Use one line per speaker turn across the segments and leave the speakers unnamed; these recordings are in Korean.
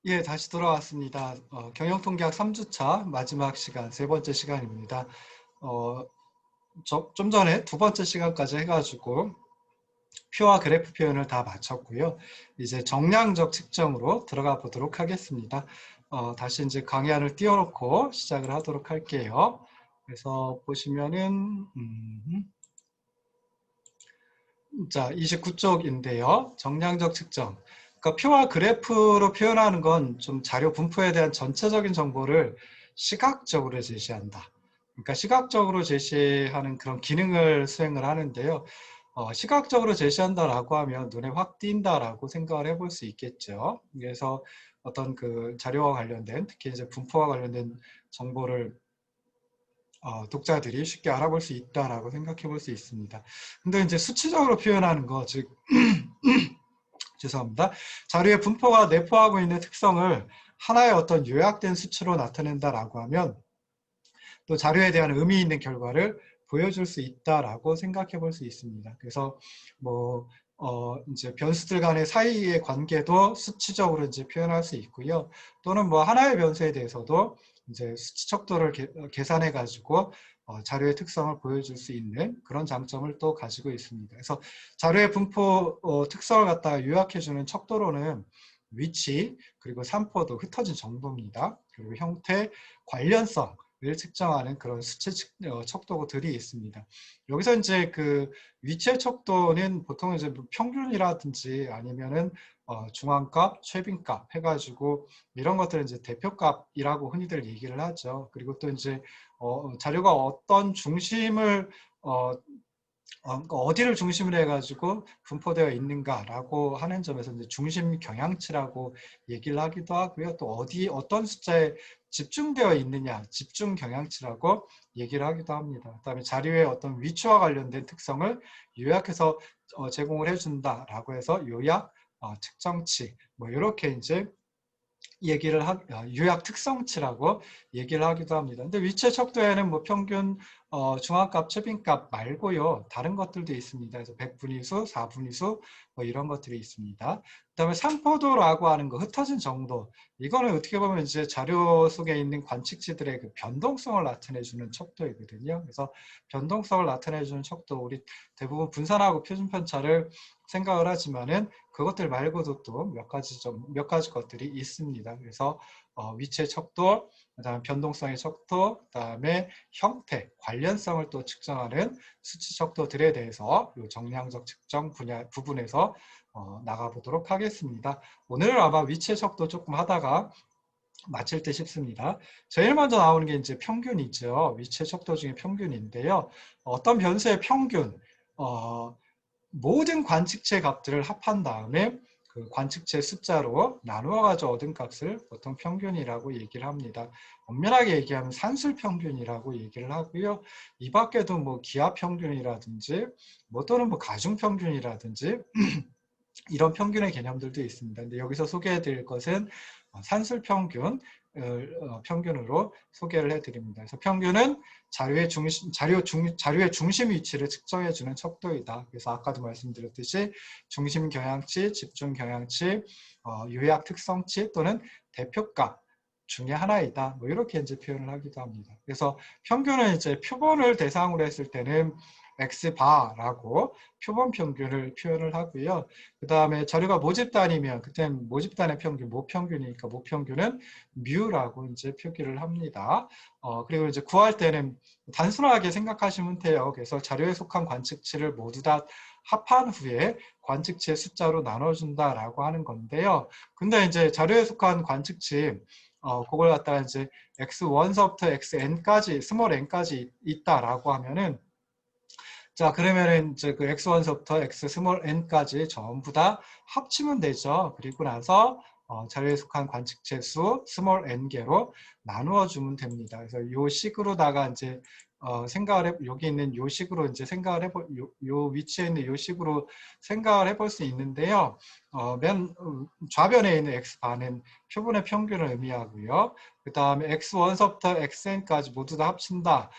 예, 다시 돌아왔습니다. 경영통계학 3주차 마지막 시간, 세 번째 시간입니다. 어, 좀 전에 두 번째 시간까지 해가지고 표와 그래프 표현을 다 마쳤고요. 이제 정량적 측정으로 들어가 보도록 하겠습니다. 다시 이제 강의안을 띄워놓고 시작을 하도록 할게요. 그래서 보시면은, 자, 29쪽인데요. 정량적 측정. 그러니까 표와 그래프로 표현하는 건 좀 자료 분포에 대한 전체적인 정보를 시각적으로 제시한다. 그러니까 시각적으로 제시하는 그런 기능을 수행을 하는데요. 시각적으로 제시한다라고 하면 눈에 확 띈다라고 생각을 해볼 수 있겠죠. 그래서 어떤 그 자료와 관련된, 특히 이제 분포와 관련된 정보를 독자들이 쉽게 알아볼 수 있다라고 생각해 볼 수 있습니다. 근데 이제 수치적으로 표현하는 거, 즉 죄송합니다. 자료의 분포가 내포하고 있는 특성을 하나의 어떤 요약된 수치로 나타낸다라고 하면 또 자료에 대한 의미 있는 결과를 보여줄 수 있다라고 생각해 볼 수 있습니다. 그래서 뭐 이제 변수들 간의 사이의 관계도 수치적으로 이제 표현할 수 있고요. 또는 뭐 하나의 변수에 대해서도 이제 수치 척도를 계산해 가지고 자료의 특성을 보여줄 수 있는 그런 장점을 또 가지고 있습니다. 그래서 자료의 분포 특성을 갖다가 요약해주는 척도로는 위치, 그리고 산포도, 흩어진 정보입니다. 그리고 형태, 관련성, 을 측정하는 그런 수치 척도들이 있습니다. 여기서 이제 그 위치의 척도는 보통 이제 뭐 평균이라든지 아니면은 중앙값, 최빈값 해가지고 이런 것들은 이제 대표값이라고 흔히들 얘기를 하죠. 그리고 또 이제 자료가 어떤 중심을 그러니까 어디를 중심으로 해가지고 분포되어 있는가라고 하는 점에서 이제 중심 경향치라고 얘기를 하기도 하고요. 또 어떤 숫자에 집중되어 있느냐, 집중 경향치라고 얘기를 하기도 합니다. 그다음에 자료의 어떤 위치와 관련된 특성을 요약해서 제공을 해준다라고 해서 요약, 측정치, 뭐 이렇게 이제 요약 특성치라고 얘기를 하기도 합니다. 근데 위치 척도에는 뭐 평균, 중앙값, 최빈값 말고요. 다른 것들도 있습니다. 그래서 백분위수, 사분위수 뭐 이런 것들이 있습니다. 그다음에 산포도라고 하는 거, 흩어진 정도. 이거는 어떻게 보면 이제 자료 속에 있는 관측지들의 그 변동성을 나타내주는 척도이거든요. 그래서 변동성을 나타내주는 척도, 우리 대부분 분산하고 표준편차를 생각을 하지만은 그것들 말고도 또 몇 가지 것들이 있습니다. 그래서 위치의 척도, 그다음에 변동성의 척도, 그다음에 형태, 관련성을 또 측정하는 수치 척도들에 대해서 이 정량적 측정 분야 부분에서 나가보도록 하겠습니다. 오늘은 아마 위치의 척도 조금 하다가 마칠 듯 싶습니다. 제일 먼저 나오는 게 이제 평균이죠. 위치의 척도 중에 평균인데요. 어떤 변수의 평균, 모든 관측체 값들을 합한 다음에 그 관측체 숫자로 나누어 가지고 얻은 값을 보통 평균이라고 얘기를 합니다. 엄밀하게 얘기하면 산술 평균이라고 얘기를 하고요. 이 밖에도 뭐 기하 평균이라든지 뭐 또는 뭐 가중 평균이라든지 이런 평균의 개념들도 있습니다. 근데 여기서 소개해 드릴 것은 산술 평균, 평균으로 소개를 해드립니다. 그래서 평균은 자료의 중심 위치를 측정해 주는 척도이다. 그래서 아까도 말씀드렸듯이 중심 경향치, 집중 경향치, 요약 특성치 또는 대표값 중에 하나이다. 뭐 이렇게 이제 표현을 하기도 합니다. 그래서 평균은 이제 표본을 대상으로 했을 때는 X바라고 표본 평균을 표현을 하고요. 그 다음에 자료가 모집단이면 그때는 모집단의 평균, 모평균이니까 모평균은 뮤라고 이제 표기를 합니다. 그리고 이제 구할 때는 단순하게 생각하시면 돼요. 그래서 자료에 속한 관측치를 모두 다 합한 후에 관측치의 숫자로 나눠준다라고 하는 건데요. 근데 이제 자료에 속한 관측치, 그걸 갖다가 이제 x1서부터 xn까지, 스몰 n까지 있다라고 하면은 자, 그러면은 이제 그 x1서부터 x 스몰 n까지 전부 다 합치면 되죠. 그리고 나서 자료에 속한 관측체 수 스몰 n개로 나누어 주면 됩니다. 그래서 요 식으로다가 이제 여기 있는 요 식으로 이제 요 위치에 있는 요 식으로 생각을 해볼 수 있는데요. 맨 좌변에 있는 x바는 표본의 평균을 의미하고요. 그 다음에 x1서부터 xn까지 모두 다 합친다.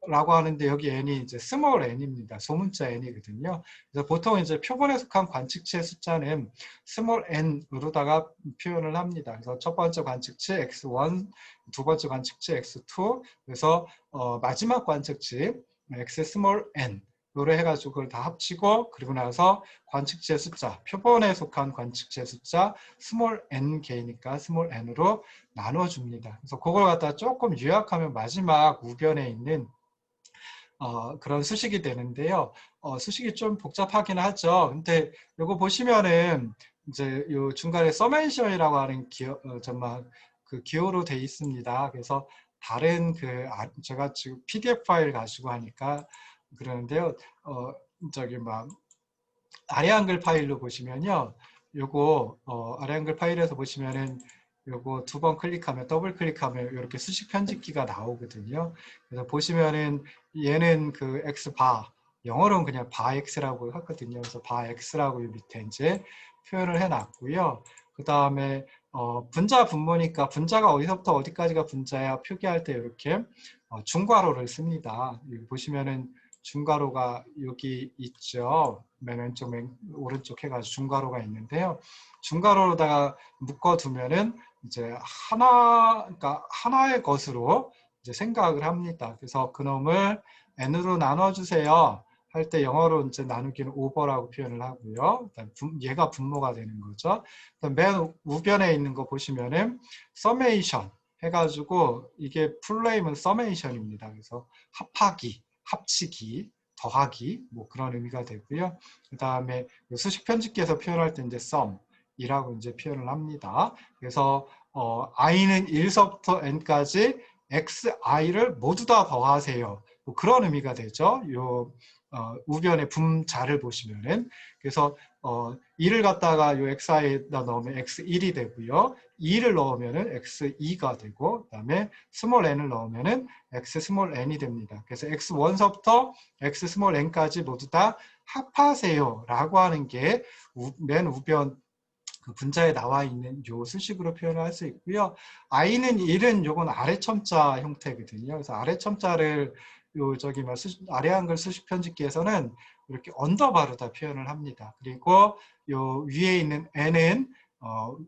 라고 하는데 여기 n이 이제 스몰 n입니다. 소문자 n이거든요. 그래서 보통 이제 표본에 속한 관측치의 숫자는 스몰 n으로다가 표현을 합니다. 그래서 첫 번째 관측치 x1, 두 번째 관측치 x2, 그래서 마지막 관측치 x 스몰 n 요로 해가지고 그걸 다 합치고 그리고 나서 관측치의 숫자, 표본에 속한 관측치의 숫자 스몰 n 개니까 스몰 n으로 나눠줍니다. 그래서 그걸 갖다 조금 요약하면 마지막 우변에 있는 그런 수식이 되는데요. 수식이 좀 복잡하긴 하죠. 근데 이거 보시면은 이제 요 중간에 서멘션이라고 하는 정말 그 기호로 돼 있습니다. 그래서 다른 제가 지금 PDF 파일 가지고 하니까 그러는데요. 저기 막 아래 한글 파일로 보시면요. 요거 아래 한글 파일에서 보시면은 요거 두 번 클릭하면 더블 클릭하면 이렇게 수식 편집기가 나오거든요. 그래서 보시면은 얘는 그 x바 영어로는 그냥 바 x라고 하거든요. 그래서 바 x라고 이 밑에 이제 표현을 해놨고요. 그 다음에 분자 분모니까 분자가 어디서부터 어디까지가 분자야 표기할 때 이렇게 중괄호를 씁니다. 여기 보시면은 중괄호가 여기 있죠. 맨 왼쪽, 맨 오른쪽 해가지고 중괄호가 있는데요. 중괄호로다가 묶어두면은 이제 그러니까 하나의 것으로 이제 생각을 합니다. 그래서 그놈을 n으로 나눠주세요. 할 때 영어로 이제 나누기는 오버라고 표현을 하고요. 얘가 분모가 되는 거죠. 맨 우변에 있는 거 보시면은 서메이션 해가지고 이게 풀네임은 서메이션입니다. 그래서 합하기, 합치기, 더하기 뭐 그런 의미가 되고요. 그 다음에 수식 편집기에서 표현할 때 이제 sum이라고 이제 표현을 합니다. 그래서 i는 1서부터 n까지 xi를 모두 다 더하세요. 뭐 그런 의미가 되죠. 요 우변의 분자를 보시면은 그래서 2를 갖다가 요 xi에다 넣으면 x1이 되고요. 2를 넣으면은 x2가 되고 그다음에 스몰 n을 넣으면은 x 스몰 n이 됩니다. 그래서 x1서부터 x 스몰 n까지 모두 다 합하세요 라고 하는 게 맨 우변 그 분자에 나와 있는 요 수식으로 표현을 할 수 있고요. i는 1은 요건 아래 첨자 형태거든요. 그래서 아래 첨자를 아래 한글 수식 편집기에서는 이렇게 언더바로 다 표현을 합니다. 그리고 요 위에 있는 n은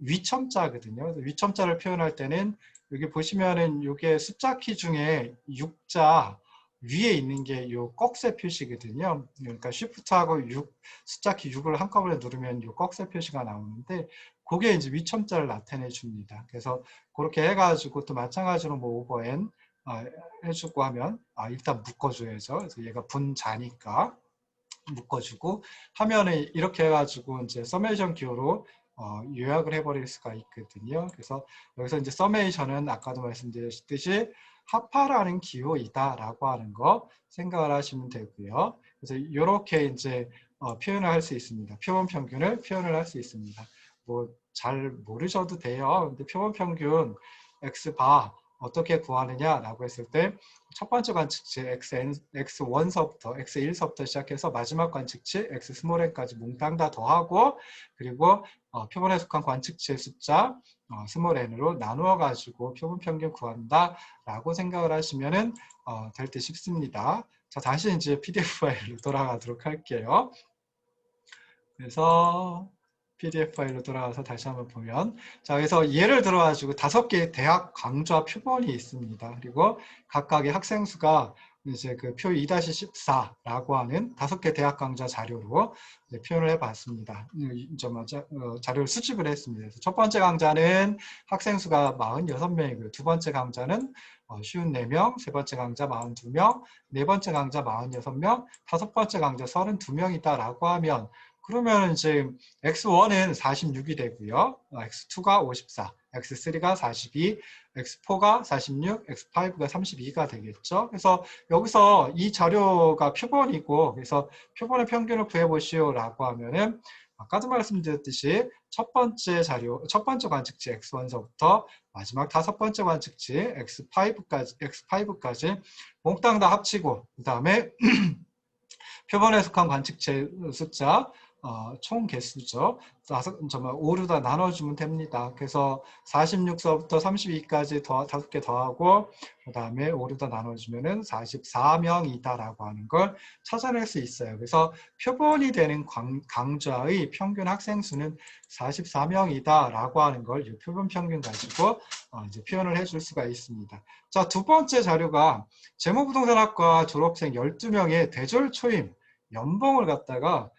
위첨자거든요. 그래서 위첨자를 표현할 때는 여기 보시면은 요게 숫자 키 중에 6자 위에 있는 게 요 꺽쇠 표시거든요. 그러니까 Shift하고 6, 숫자 키 6을 한꺼번에 누르면 요 꺽쇠 표시가 나오는데 그게 이제 위첨자를 나타내 줍니다. 그래서 그렇게 해가지고 또 마찬가지로 뭐 오버 n 해주고 하면 일단 묶어줘야죠. 그래서 얘가 분자니까 묶어주고 하면은 이렇게 해가지고 이제 서메이션 기호로 요약을 해버릴 수가 있거든요. 그래서 여기서 이제 서메이션은 아까도 말씀드렸듯이 합하라는 기호이다라고 하는 거 생각을 하시면 되고요. 그래서 이렇게 이제 표현을 할 수 있습니다. 표본 평균을 표현을 할 수 있습니다. 뭐 잘 모르셔도 돼요. 근데 표본 평균 x바 어떻게 구하느냐라고 했을 때 첫 번째 관측치 x1서부터 x1서부터 시작해서 마지막 관측치 x 스몰 n까지 몽땅 다 더하고 그리고 표본에 속한 관측치의 숫자 스몰 n으로 나누어 가지고 표본 평균 구한다라고 생각을 하시면은 될 때 쉽습니다. 자, 다시 이제 PDF 파일로 돌아가도록 할게요. 그래서 PDF 파일로 돌아가서 다시 한번 보면 자, 그래서 예를 들어 가지고 5개의 대학 강좌 표본이 있습니다. 그리고 각각의 학생 수가 이제 그 표 2-14라고 하는 5개 대학 강좌 자료로 표현을 해봤습니다. 자료를 수집을 했습니다. 그래서 첫 번째 강좌는 학생 수가 46명이고요. 두 번째 강좌는 54명, 세 번째 강좌 42명, 네 번째 강좌 46명, 다섯 번째 강좌 32명이다라고 하면 그러면 이제 x1은 46이 되고요. x2가 54, x3가 42, x4가 46, x5가 32가 되겠죠. 그래서 여기서 이 자료가 표본이고 그래서 표본의 평균을 구해보시오라고 하면은 아까도 말씀드렸듯이 첫 번째 관측치 x1서부터 마지막 다섯 번째 관측치 x5까지 몽땅 다 합치고 그 다음에 표본에 속한 관측치 숫자 총 개수죠. 정말 5로 다 나눠주면 됩니다. 그래서 46서부터 32까지 5개 더하고 그 다음에 5로 다 나눠주면은 44명이다라고 하는 걸 찾아낼 수 있어요. 그래서 표본이 되는 강좌의 평균 학생 수는 44명이다라고 하는 걸 이 표본 평균 가지고 이제 표현을 해줄 수가 있습니다. 자, 두 번째 자료가 재무부동산학과 졸업생 12명의 대졸 초임 연봉을 갖다가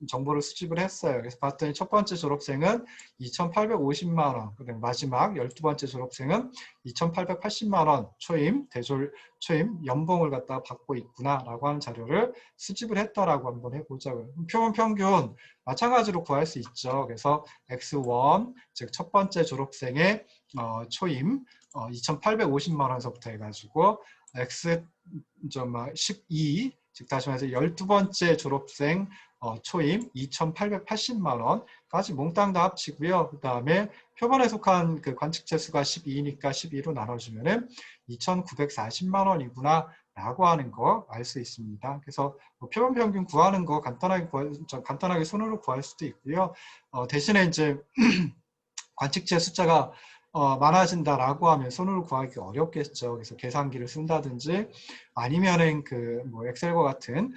정보를 수집을 했어요. 그래서 봤더니 첫 번째 졸업생은 2,850만 원, 그다음 마지막 12번째 졸업생은 2,880만 원 초임, 대졸 초임 연봉을 갖다가 받고 있구나라고 하는 자료를 수집을 했다라고 한번 해보자고요. 표본 평균 마찬가지로 구할 수 있죠. 그래서 X1, 즉 첫 번째 졸업생의 초임 2,850만 원서부터 해가지고 X.12, 즉 다시 말해서 12번째 졸업생 초임 2,880만 원까지 몽땅 다 합치고요. 그 다음에 표본에 속한 그 관측체 수가 12니까 12로 나눠주면은 2,940만 원이구나 라고 하는 거 알 수 있습니다. 그래서 표본 평균 구하는 거 간단하게 손으로 구할 수도 있고요. 대신에 이제 관측체 숫자가 많아진다라고 하면 손으로 구하기 어렵겠죠. 그래서 계산기를 쓴다든지 아니면은 그 뭐 엑셀과 같은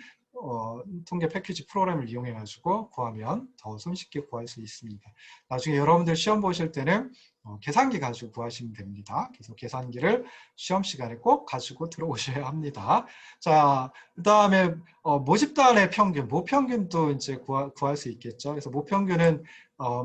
통계 패키지 프로그램을 이용해 가지고 구하면 더 손쉽게 구할 수 있습니다. 나중에 여러분들 시험 보실 때는 계산기 가지고 구하시면 됩니다. 그래서 계산기를 시험 시간에 꼭 가지고 들어오셔야 합니다. 자, 그 다음에 모집단의 평균, 모평균도 이제 구할 수 있겠죠. 그래서 모평균은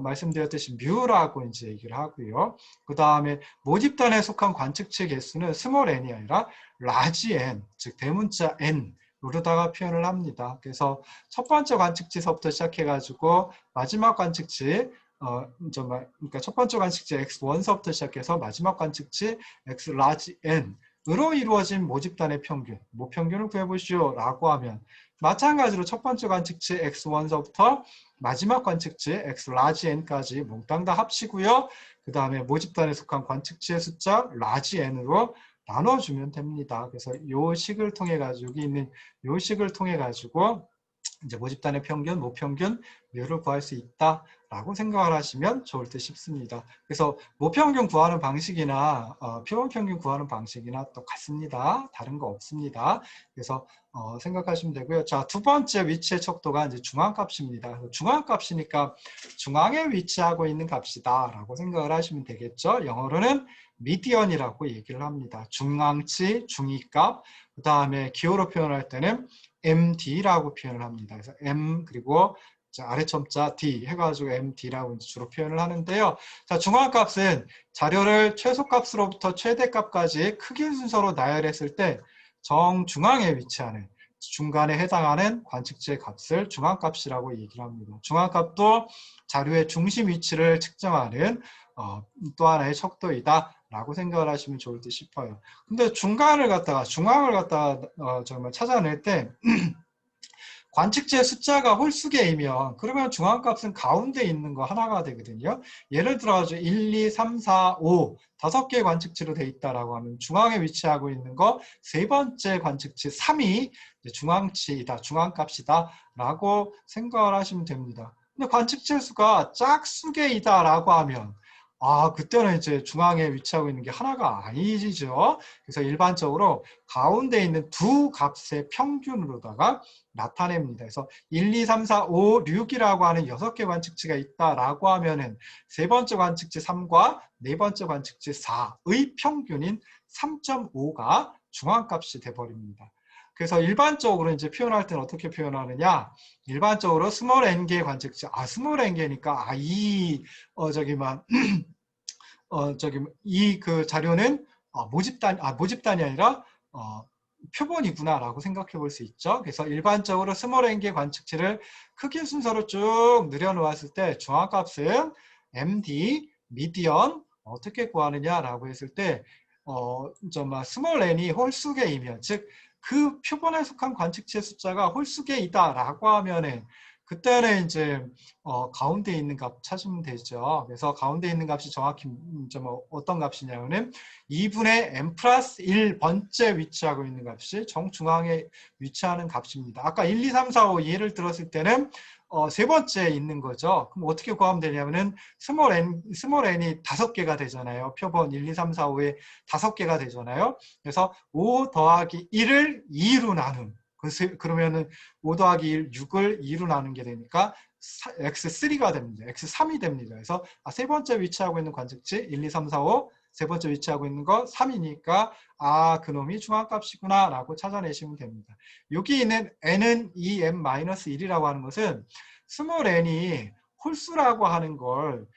말씀드렸듯이 뮤라고 이제 얘기를 하고요. 그 다음에 모집단에 속한 관측체 개수는 스몰 n이 아니라 라지 n, 즉 대문자 n 으로다가 표현을 합니다. 그래서 첫 번째 관측지서부터 시작해가지고 마지막 관측지, 그러니까 첫 번째 관측지 X1서부터 시작해서 마지막 관측지 X 라지 N으로 이루어진 모집단의 평균, 모평균을 구해보시오 라고 하면 마찬가지로 첫 번째 관측지 X1서부터 마지막 관측지 X 라지 N까지 몽땅 다 합치고요. 그 다음에 모집단에 속한 관측지의 숫자 라지 N으로 나눠주면 됩니다. 그래서 요 식을 통해 가지고 여기 있는 요 식을 통해 가지고 이제 모집단의 평균, 모평균, 묘를 구할 수 있다라고 생각을 하시면 좋을 듯 싶습니다. 그래서 모평균 구하는 방식이나 표본평균 구하는 방식이나 똑같습니다. 다른 거 없습니다. 그래서 생각하시면 되고요. 자, 두 번째 위치의 척도가 이제 중앙값입니다. 중앙값이니까 중앙에 위치하고 있는 값이다라고 생각을 하시면 되겠죠. 영어로는 미디언이라고 얘기를 합니다. 중앙치, 중위값, 그 다음에 기호로 표현할 때는 MD라고 표현을 합니다. 그래서 M 그리고 아래첨자 D 해가지고 MD라고 주로 표현을 하는데요. 자, 중앙값은 자료를 최소값으로부터 최대값까지 크기 순서로 나열했을 때 정중앙에 위치하는 중간에 해당하는 관측지의 값을 중앙값이라고 얘기를 합니다. 중앙값도 자료의 중심 위치를 측정하는 또 하나의 척도이다 라고 생각을 하시면 좋을 듯 싶어요. 근데 중앙을 갖다가 정말 찾아낼 때 관측지의 숫자가 홀수개이면 그러면 중앙값은 가운데 있는 거 하나가 되거든요. 예를 들어 1, 2, 3, 4, 5 5개의 관측지로 돼 있다라고 하면 중앙에 위치하고 있는 거 세 번째 관측지 3이 중앙치이다, 중앙값이다 라고 생각을 하시면 됩니다. 근데 관측지 수가 짝수개이다라고 하면 그때는 이제 중앙에 위치하고 있는 게 하나가 아니죠. 그래서 일반적으로 가운데 있는 두 값의 평균으로다가 나타냅니다. 그래서 1, 2, 3, 4, 5, 6이라고 하는 6개 관측지가 있다라고 하면은 세 번째 관측지 3과 네 번째 관측지 4의 평균인 3.5가 중앙값이 돼버립니다. 그래서 일반적으로 이제 표현할 때는 어떻게 표현하느냐? 일반적으로 스몰 n개의 관측지, 스몰 n개니까 이 그 자료는 모집단이 아니라 표본이구나라고 생각해 볼 수 있죠. 그래서 일반적으로 스몰 n개 관측치를 크기 순서로 쭉 늘여놓았을 때 중앙값은 MD, 미디언 어떻게 구하느냐라고 했을 때 스몰 n이 홀수개이면 즉 그 표본에 속한 관측치의 숫자가 홀수개이다라고 하면은 그때는 이제 가운데 있는 값 찾으면 되죠. 그래서 가운데 있는 값이 정확히 어떤 값이냐면은 2분의 n 플러스 1번째 위치하고 있는 값이 정중앙에 위치하는 값입니다. 아까 1, 2, 3, 4, 5 예를 들었을 때는 세 번째에 있는 거죠. 그럼 어떻게 구하면 되냐면은 스몰 n이 5개가 되잖아요. 표본 1, 2, 3, 4, 5에 5개가 되잖아요. 그래서 5 더하기 1을 2로 나눈. 그러면은 5 더하기 1, 6을 2로 나눈 게 되니까 x3가 됩니다. x3이 됩니다. 그래서 세 번째 위치하고 있는 관측치 1, 2, 3, 4, 5 세 번째 위치하고 있는 거 3이니까 그놈이 중앙값이구나 라고 찾아내시면 됩니다. 여기 있는 n은 2m-1이라고 하는 것은 스몰 n이 홀수라고 하는 걸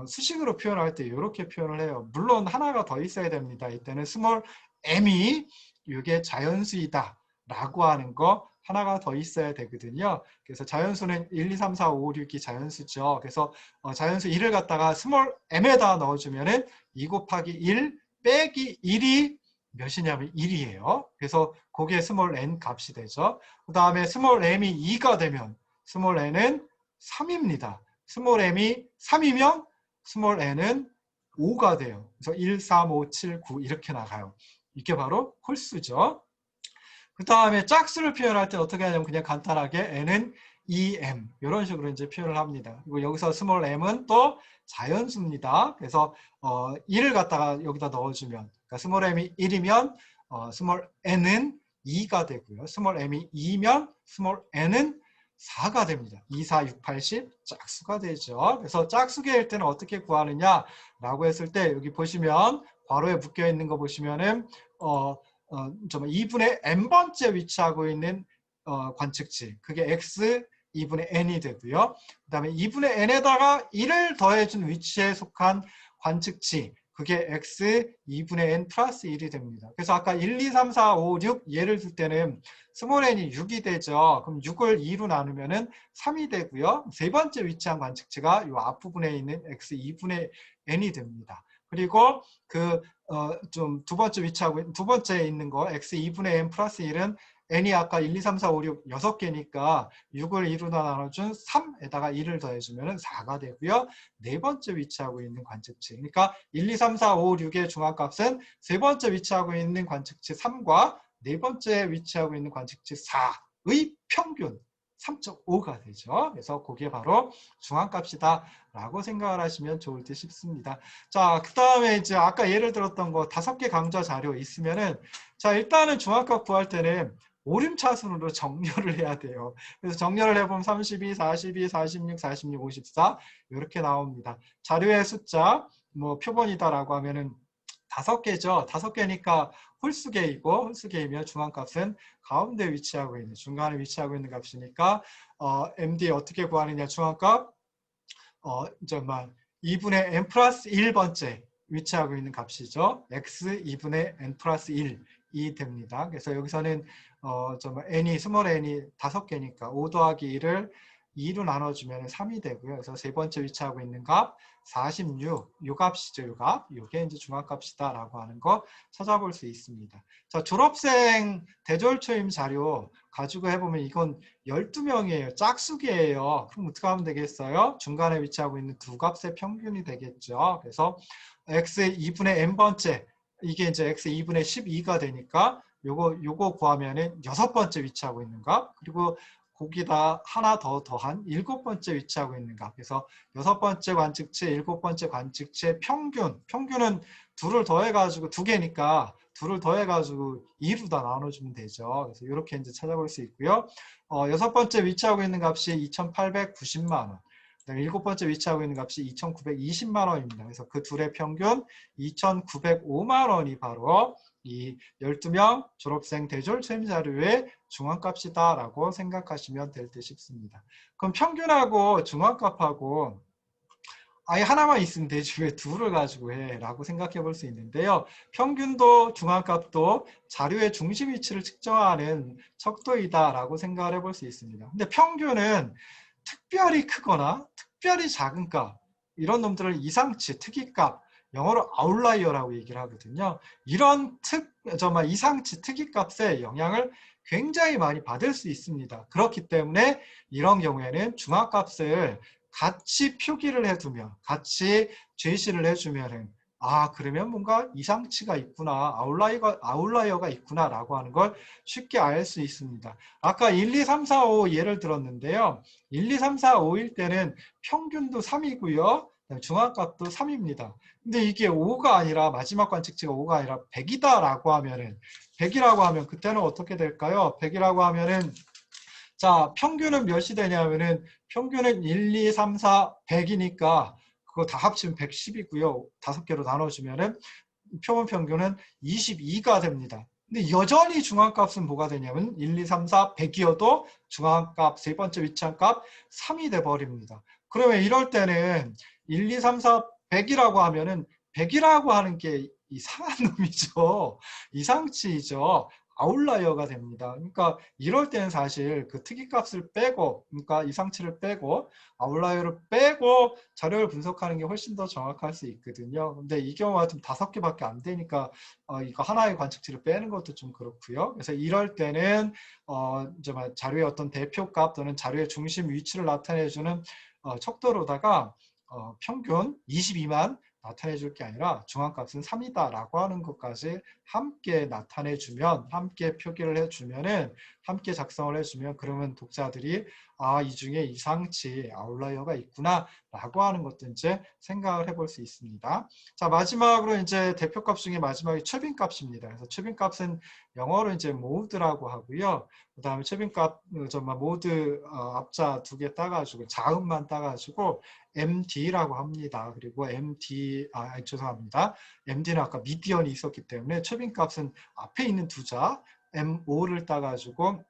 수식으로 표현할 때 이렇게 표현을 해요. 물론 하나가 더 있어야 됩니다. 이때는 스몰 m이 이게 자연수이다 라고 하는 거 하나가 더 있어야 되거든요. 그래서 자연수는 1, 2, 3, 4, 5, 6이 자연수죠. 그래서 자연수 1을 갖다가 스몰 m에다 넣어주면은 2 곱하기 1 빼기 1이 몇이냐면 1이에요. 그래서 거기에 스몰 n 값이 되죠. 그 다음에 스몰 m이 2가 되면 스몰 n은 3입니다. 스몰 m이 3이면 스몰 n은 5가 돼요. 그래서 1, 3, 5, 7, 9 이렇게 나가요. 이게 바로 홀수죠. 그 다음에 짝수를 표현할 때 어떻게 하냐면 그냥 간단하게 n은 2m 이런 식으로 이제 표현을 합니다. 그리고 여기서 스몰 m은 또 자연수입니다. 그래서 1을 갖다가 여기다 넣어주면 그러니까 스몰 m이 1이면 스몰 n은 2가 되고요. 스몰 m이 2면 스몰 n은 4가 됩니다. 2, 4, 6, 8, 10 짝수가 되죠. 그래서 짝수계일 때는 어떻게 구하느냐라고 했을 때 여기 보시면 괄호에 묶여 있는 거 보시면은 2분의 n번째 위치하고 있는 관측치 그게 x 2분의 n이 되고요. 그 다음에 2분의 n에다가 1을 더해준 위치에 속한 관측치 그게 x 2분의 n 플러스 1이 됩니다. 그래서 아까 1, 2, 3, 4, 5, 6 예를 들 때는 스몰 n이 6이 되죠. 그럼 6을 2로 나누면은 3이 되고요. 세 번째 위치한 관측치가 이 앞부분에 있는 x 2분의 n이 됩니다. 그리고 좀 두 번째 위치하고 두 번째에 있는 거 x 2분의 n 플러스 1은 n이 아까 1, 2, 3, 4, 5, 6 6개니까 6을 2로 나눠준 3에다가 1을 더해주면 4가 되고요. 네 번째 위치하고 있는 관측치 그러니까 1, 2, 3, 4, 5, 6의 중앙값은 세 번째 위치하고 있는 관측치 3과 네 번째 위치하고 있는 관측치 4의 평균 3.5가 되죠. 그래서 그게 바로 중앙값이다 라고 생각을 하시면 좋을 듯 싶습니다. 자, 그 다음에 이제 아까 예를 들었던 거 5개 강좌 자료 있으면은 자, 일단은 중앙값 구할 때는 오름차순으로 정렬을 해야 돼요. 그래서 정렬을 해보면 32, 42, 46, 46, 54 이렇게 나옵니다. 자료의 숫자 뭐 표본이다라고 하면은 5개죠. 5개니까 홀수계이고 홀수계이면 중앙값은 가운데 위치하고 있는 중간에 위치하고 있는 값이니까 MD 어떻게 구하느냐 중앙값 2분의 n 플러스 1번째 위치하고 있는 값이죠. x 2분의 n 플러스 1이 됩니다. 그래서 여기서는 n이 스몰 n이 5개니까 5 더하기 1을 2로 나눠주면 3이 되고요. 그래서 세 번째 위치하고 있는 값 46, 요 값이죠. 요 값. 요게 이제 중앙값이다 라고 하는 거 찾아볼 수 있습니다. 자, 졸업생 대졸초임 자료 가지고 해보면 이건 12명이에요. 짝수기예요. 그럼 어떻게 하면 되겠어요? 중간에 위치하고 있는 두 값의 평균이 되겠죠. 그래서 x 2분의 n번째 이게 이제 x 2분의 12가 되니까 요거 구하면은 6번째 위치하고 있는 값 그리고 거기다 하나 더 더한 7번째 위치하고 있는 값. 그래서 6번째 관측치, 7번째 관측치의 평균은 둘을 더해가지고 2개니까 둘을 더해가지고 2로 다 나눠주면 되죠. 그래서 이렇게 이제 찾아볼 수 있고요. 6번째 위치하고 있는 값이 2,890만 원. 그다음에 7번째 위치하고 있는 값이 2,920만 원입니다. 그래서 그 둘의 평균 2,905만 원이 바로 이 12명 졸업생 대졸 체험 자료의 중앙값이다라고 생각하시면 될 듯 싶습니다. 그럼 평균하고 중앙값하고 아예 하나만 있으면 되지 왜 둘을 가지고 해? 라고 생각해 볼 수 있는데요. 평균도 중앙값도 자료의 중심 위치를 측정하는 척도이다라고 생각을 해볼 수 있습니다. 근데 평균은 특별히 크거나 특별히 작은 값 이런 놈들을 이상치, 특이값 영어로 아웃라이어라고 얘기를 하거든요. 이런 이상치, 특이값에 영향을 굉장히 많이 받을 수 있습니다. 그렇기 때문에 이런 경우에는 중앙값을 같이 표기를 해두면, 같이 제시를 해주면은 그러면 뭔가 이상치가 있구나, 아웃라이어가 있구나라고 하는 걸 쉽게 알 수 있습니다. 아까 1, 2, 3, 4, 5 예를 들었는데요. 1, 2, 3, 4, 5일 때는 평균도 3이고요. 중앙값도 3입니다. 근데 이게 5가 아니라 마지막 관측치가 5가 아니라 100이다라고 하면은 100이라고 하면 그때는 어떻게 될까요? 100이라고 하면은 자, 평균은 몇이 되냐면은 평균은 1, 2, 3, 4, 100이니까 그거 다 합치면 110이고요. 5개로 나눠주면은 표본 평균은 22가 됩니다. 근데 여전히 중앙값은 뭐가 되냐면 1, 2, 3, 4, 100이어도 중앙값 세 번째 위치한값 3이 돼 버립니다. 그러면 이럴 때는 1, 2, 3, 4, 100이라고 하면은 100이라고 하는 게 이상한 놈이죠. 이상치이죠. 아웃라이어가 됩니다. 그러니까 이럴 때는 사실 그 특이값을 빼고, 그러니까 이상치를 빼고 아웃라이어를 빼고 자료를 분석하는 게 훨씬 더 정확할 수 있거든요. 근데 이 경우 같으면 5개밖에 안 되니까 이거 하나의 관측치를 빼는 것도 좀 그렇고요. 그래서 이럴 때는 자료의 어떤 대표값 또는 자료의 중심 위치를 나타내주는 척도로다가 평균 22만 나타내 줄 게 아니라 중앙값은 3이다 라고 하는 것까지 함께 나타내 주면, 함께 표기를 해주면은, 함께 작성을 해주면 그러면 독자들이 이 중에 이상치 아웃라이어가 있구나 라고 하는 것도 이제 생각을 해볼 수 있습니다. 자, 마지막으로 이제 대표값 중에 마지막이 최빈값입니다. 그래서 최빈값은 영어로 이제 모드라고 하고요. 그 다음에 최빈값 모드 앞자 2개 따가지고 자음만 따가지고 MD라고 합니다. 그리고 죄송합니다. MD는 아까 미디언이 있었기 때문에 최빈값은 앞에 있는 두자 MO를 따가지고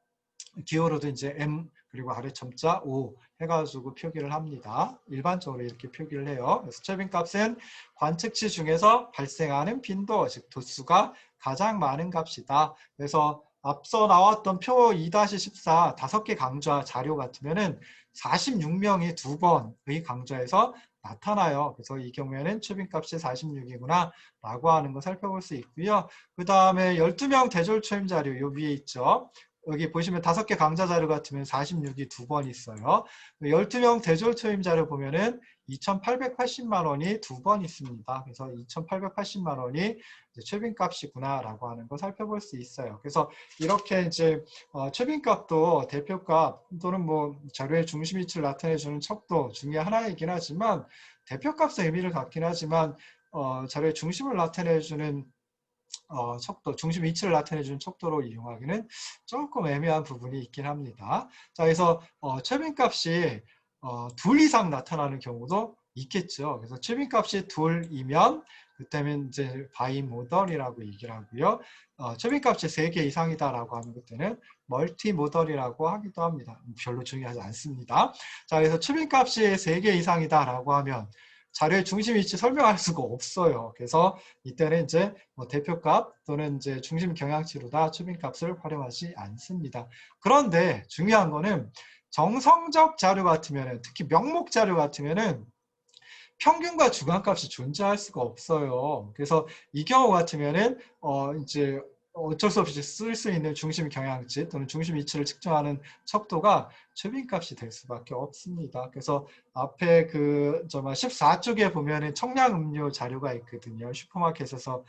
기호로도 이제 M 그리고 아래 첨자 O 해가지고 표기를 합니다. 일반적으로 이렇게 표기를 해요. 그래서 최빈값은 관측치 중에서 발생하는 빈도, 즉 도수가 가장 많은 값이다. 그래서 앞서 나왔던 표 2-14 5개 강좌 자료 같으면은 46명이 2번의 강좌에서 나타나요. 그래서 이 경우에는 최빈값이 46이구나 라고 하는 거 살펴볼 수 있고요. 그 다음에 12명 대졸 초임 자료 요 위에 있죠. 여기 보시면 5개 강좌 자료 같으면 46이 2번 있어요. 12명 대졸 초임 자료 보면은 2,880만 원이 2번 있습니다. 그래서 2,880만 원이 최빈값이구나 라고 하는 거 살펴볼 수 있어요. 그래서 이렇게 이제 최빈값도 대표값 또는 뭐 자료의 중심 위치를 나타내주는 척도 중에 하나이긴 하지만 대표값의 의미를 갖긴 하지만 자료의 중심을 나타내주는 척도, 중심 위치를 나타내주는 척도로 이용하기는 조금 애매한 부분이 있긴 합니다. 자, 그래서 최빈값이 둘 이상 나타나는 경우도 있겠죠. 그래서 최빈값이 둘이면 그때는 이제 바이모덜이라고 얘기를 하고요. 최빈값이 3개 이상이다라고 하는 것들은 멀티모덜이라고 하기도 합니다. 별로 중요하지 않습니다. 자, 그래서 최빈값이 3개 이상이다라고 하면 자료의 중심 위치 설명할 수가 없어요. 그래서 이때는 이제 대표값 또는 이제 중심 경향치로다 최빈값을 활용하지 않습니다. 그런데 중요한 거는 정성적 자료 같으면은, 특히 명목 자료 같으면은 평균과 주간값이 존재할 수가 없어요. 그래서 이 경우 같으면은 이제 어쩔 수 없이 쓸 수 있는 중심 경향치 또는 중심 위치를 측정하는 척도가 최빈값이 될 수밖에 없습니다. 그래서 앞에 14쪽에 보면은 청량음료 자료가 있거든요. 슈퍼마켓에서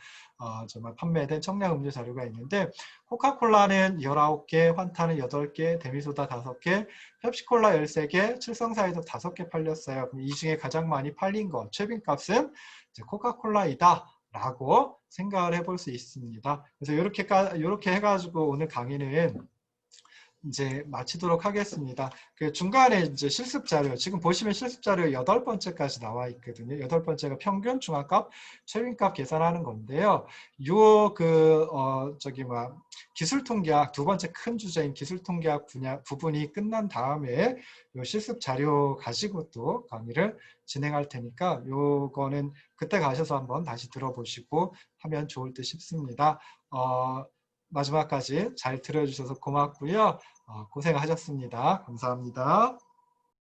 판매된 청량음료 자료가 있는데 코카콜라는 19개, 환타는 8개, 데미소다 5개, 펩시콜라 13개, 칠성사이다 5개 팔렸어요. 그럼 이 중에 가장 많이 팔린 것, 최빈값은 코카콜라이다 라고 생각을 해볼 수 있습니다. 그래서 이렇게 해가지고 오늘 강의는 이제 마치도록 하겠습니다. 그 중간에 이제 실습 자료, 지금 보시면 실습 자료 8번째까지 나와 있거든요. 8번째가 평균, 중앙값, 최빈값 계산하는 건데요. 기술통계학, 2번째 큰 주제인 기술통계학 부분이 끝난 다음에 요 실습 자료 가지고 또 강의를 진행할 테니까 요거는 그때 가셔서 한번 다시 들어보시고 하면 좋을 듯 싶습니다. 마지막까지 잘 들어주셔서 고맙고요. 고생하셨습니다. 감사합니다.